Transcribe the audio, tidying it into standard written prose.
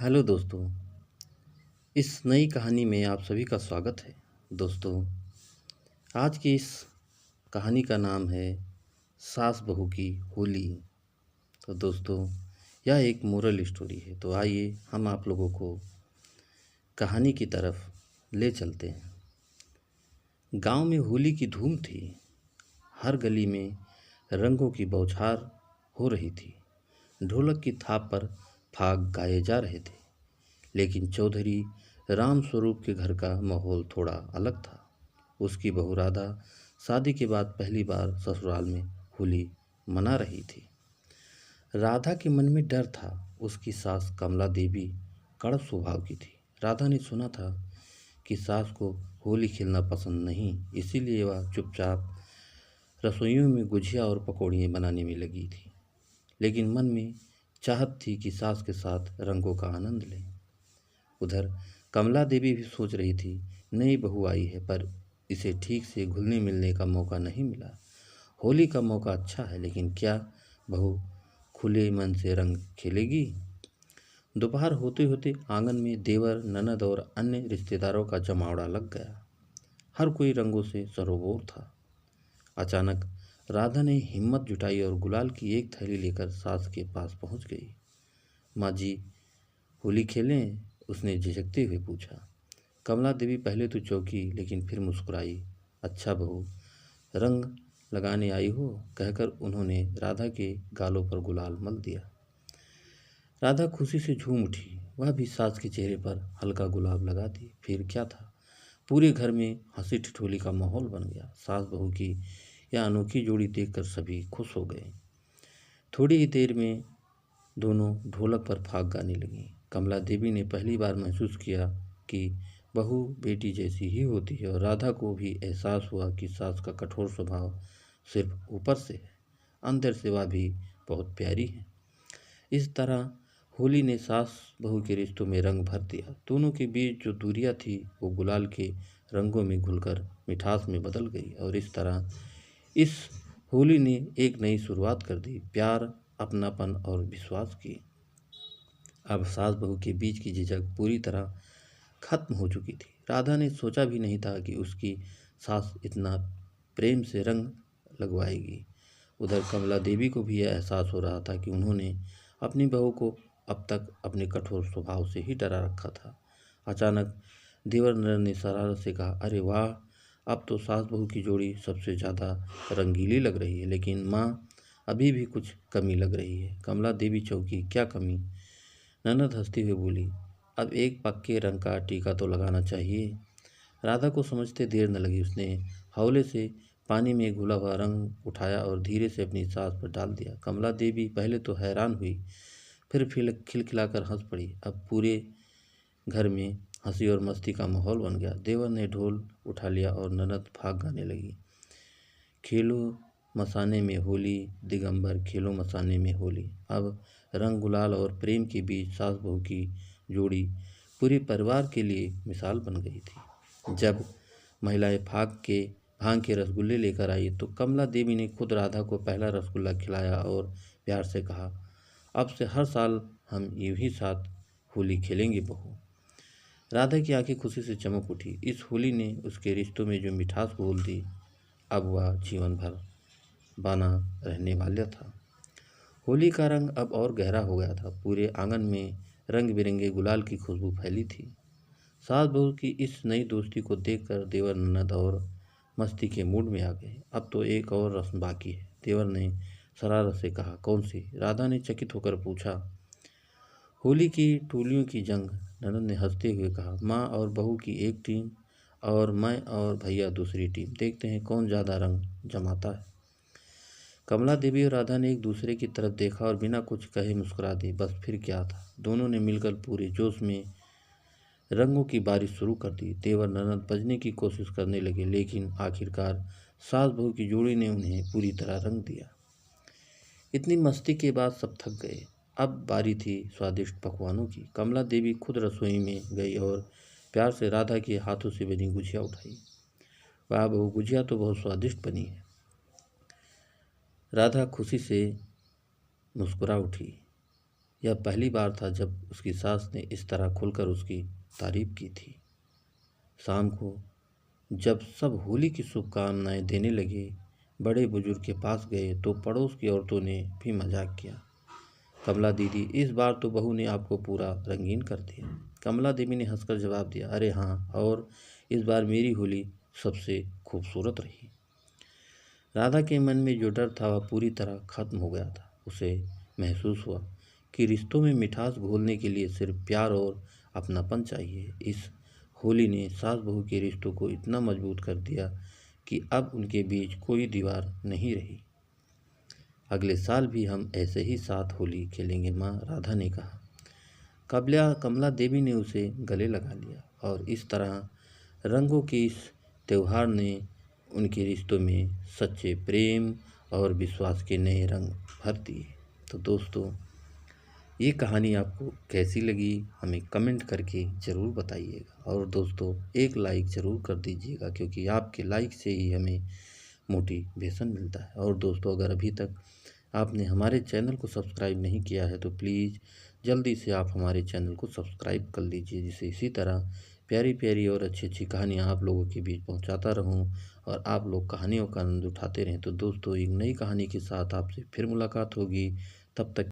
Hello दोस्तों। इस नई कहानी में आप सभी का स्वागत है। दोस्तों, आज की इस कहानी का नाम है सास बहू की होली। तो दोस्तों, यह एक मोरल स्टोरी है। तो आइए हम आप लोगों को कहानी की तरफ ले चलते हैं। गांव में होली की धूम थी। हर गली में रंगों की बौछार हो रही थी। ढोलक की थाप पर फाग गाए जा रहे थे। लेकिन चौधरी राम स्वरूप के घर का माहौल थोड़ा अलग था। उसकी बहू राधा शादी के बाद पहली बार ससुराल में होली मना रही थी। राधा के मन में डर था। उसकी सास कमला देवी कड़क स्वभाव की थी। राधा ने सुना था कि सास को होली खेलना पसंद नहीं, इसीलिए वह चुपचाप रसोइयों में गुझिया और पकौड़ियाँ बनाने में लगी थी। लेकिन मन में चाहत थी कि सास के साथ रंगों का आनंद लें। उधर कमला देवी भी सोच रही थी, नई बहू आई है पर इसे ठीक से घुलने मिलने का मौका नहीं मिला। होली का मौका अच्छा है, लेकिन क्या बहू खुले मन से रंग खेलेगी? दोपहर होते होते आंगन में देवर, ननद और अन्य रिश्तेदारों का जमावड़ा लग गया। हर कोई रंगों से सरोबोर था। अचानक राधा ने हिम्मत जुटाई और गुलाल की एक थैली लेकर सास के पास पहुंच गई। माँ जी, होली खेलें? उसने झिझकते हुए पूछा। कमला देवी पहले तो चौंकी, लेकिन फिर मुस्कुराई। अच्छा बहू, रंग लगाने आई हो, कहकर उन्होंने राधा के गालों पर गुलाल मल दिया। राधा खुशी से झूम उठी। वह भी सास के चेहरे पर हल्का गुलाब लगा दी। फिर क्या था, पूरे घर में हंसी ठिठोली का माहौल बन गया। सास बहू की यह अनोखी जोड़ी देखकर सभी खुश हो गए। थोड़ी ही देर में दोनों ढोलक पर फाग गाने लगी। कमला देवी ने पहली बार महसूस किया कि बहू बेटी जैसी ही होती है, और राधा को भी एहसास हुआ कि सास का कठोर स्वभाव सिर्फ ऊपर से है, अंदर से वह भी बहुत प्यारी है। इस तरह होली ने सास बहू के रिश्तों में रंग भर दिया। दोनों के बीच जो दूरियां थी वो गुलाल के रंगों में घुलकर मिठास में बदल गई, और इस तरह इस होली ने एक नई शुरुआत कर दी, प्यार, अपनापन और विश्वास की। अब सास बहू के बीच की झिझक पूरी तरह खत्म हो चुकी थी। राधा ने सोचा भी नहीं था कि उसकी सास इतना प्रेम से रंग लगवाएगी। उधर कमला देवी को भी यह एहसास हो रहा था कि उन्होंने अपनी बहू को अब तक अपने कठोर स्वभाव से ही डरा रखा था। अचानक देवर नर ने शरारत से कहा, अरे वाह, अब तो सास बहू की जोड़ी सबसे ज़्यादा रंगीली लग रही है। लेकिन माँ, अभी भी कुछ कमी लग रही है। कमला देवी चौंकी। क्या कमी? ननद हंसती हुई बोली, अब एक पक्के रंग का टीका तो लगाना चाहिए। राधा को समझते देर न लगी। उसने हौले से पानी में घुला हुआ रंग उठाया और धीरे से अपनी सास पर डाल दिया। कमला देवी पहले तो हैरान हुई, फिर खिलखिलाकर हंस पड़ी। अब पूरे घर में हंसी और मस्ती का माहौल बन गया। देवर ने ढोल उठा लिया और ननद फाग गाने लगी। खेलो मसाने में होली, दिगंबर खेलो मसाने में होली। अब रंग, गुलाल और प्रेम के बीच सास बहू की जोड़ी पूरे परिवार के लिए मिसाल बन गई थी। जब महिलाएं भांग के रसगुल्ले लेकर आई तो कमला देवी ने खुद राधा को पहला रसगुल्ला खिलाया और प्यार से कहा, अब से हर साल हम यूं ही साथ होली खेलेंगे बहू। राधा की आंखें खुशी से चमक उठी। इस होली ने उसके रिश्तों में जो मिठास घोल दी, अब वह जीवन भर बना रहने वाला था। होली का रंग अब और गहरा हो गया था। पूरे आंगन में रंग बिरंगे गुलाल की खुशबू फैली थी। सास बहू की इस नई दोस्ती को देखकर देवर ननद और मस्ती के मूड में आ गए। अब तो एक और रस्म बाकी है, देवर ने शरारत से कहा। कौन सी? राधा ने चकित होकर पूछा। होली की टोलियों की जंग, ननद ने हंसते हुए कहा। माँ और बहू की एक टीम और मैं और भैया दूसरी टीम, देखते हैं कौन ज़्यादा रंग जमाता है। कमला देवी और राधा ने एक दूसरे की तरफ देखा और बिना कुछ कहे मुस्कुरा दी। बस फिर क्या था, दोनों ने मिलकर पूरे जोश में रंगों की बारिश शुरू कर दी। देवर ननद बचने की कोशिश करने लगे, लेकिन आखिरकार सास बहू की जोड़ी ने उन्हें पूरी तरह रंग दिया। इतनी मस्ती के बाद सब थक गए। अब बारी थी स्वादिष्ट पकवानों की। कमला देवी खुद रसोई में गई और प्यार से राधा के हाथों से बनी गुजिया उठाई। वाह बहू, गुजिया तो बहुत स्वादिष्ट बनी है। राधा खुशी से मुस्कुरा उठी। यह पहली बार था जब उसकी सास ने इस तरह खुलकर उसकी तारीफ की थी। शाम को जब सब होली की शुभकामनाएं देने लगे, बड़े बुजुर्ग के पास गए तो पड़ोस की औरतों ने भी मजाक किया, कमला दीदी, इस बार तो बहू ने आपको पूरा रंगीन कर दिया। कमला देवी ने हंसकर जवाब दिया, अरे हाँ, और इस बार मेरी होली सबसे खूबसूरत रही। राधा के मन में जो डर था वह पूरी तरह खत्म हो गया था। उसे महसूस हुआ कि रिश्तों में मिठास घोलने के लिए सिर्फ प्यार और अपनापन चाहिए। इस होली ने सास बहू के रिश्तों को इतना मजबूत कर दिया कि अब उनके बीच कोई दीवार नहीं रही। अगले साल भी हम ऐसे ही साथ होली खेलेंगे माँ, राधा ने कहा। कमला देवी ने उसे गले लगा लिया और इस तरह रंगों के इस त्यौहार ने उनके रिश्तों में सच्चे प्रेम और विश्वास के नए रंग भर दिए। तो दोस्तों, ये कहानी आपको कैसी लगी हमें कमेंट करके ज़रूर बताइएगा, और दोस्तों एक लाइक ज़रूर कर दीजिएगा, क्योंकि आपके लाइक से ही हमें मोटिवेशन मिलता है। और दोस्तों, अगर अभी तक आपने हमारे चैनल को सब्सक्राइब नहीं किया है तो प्लीज़ जल्दी से आप हमारे चैनल को सब्सक्राइब कर लीजिए, जिससे इसी तरह प्यारी प्यारी और अच्छी अच्छी कहानियाँ आप लोगों के बीच पहुंचाता रहूं और आप लोग कहानियों का आनंद उठाते रहें। तो दोस्तों, एक नई कहानी के साथ आपसे फिर मुलाकात होगी। तब तक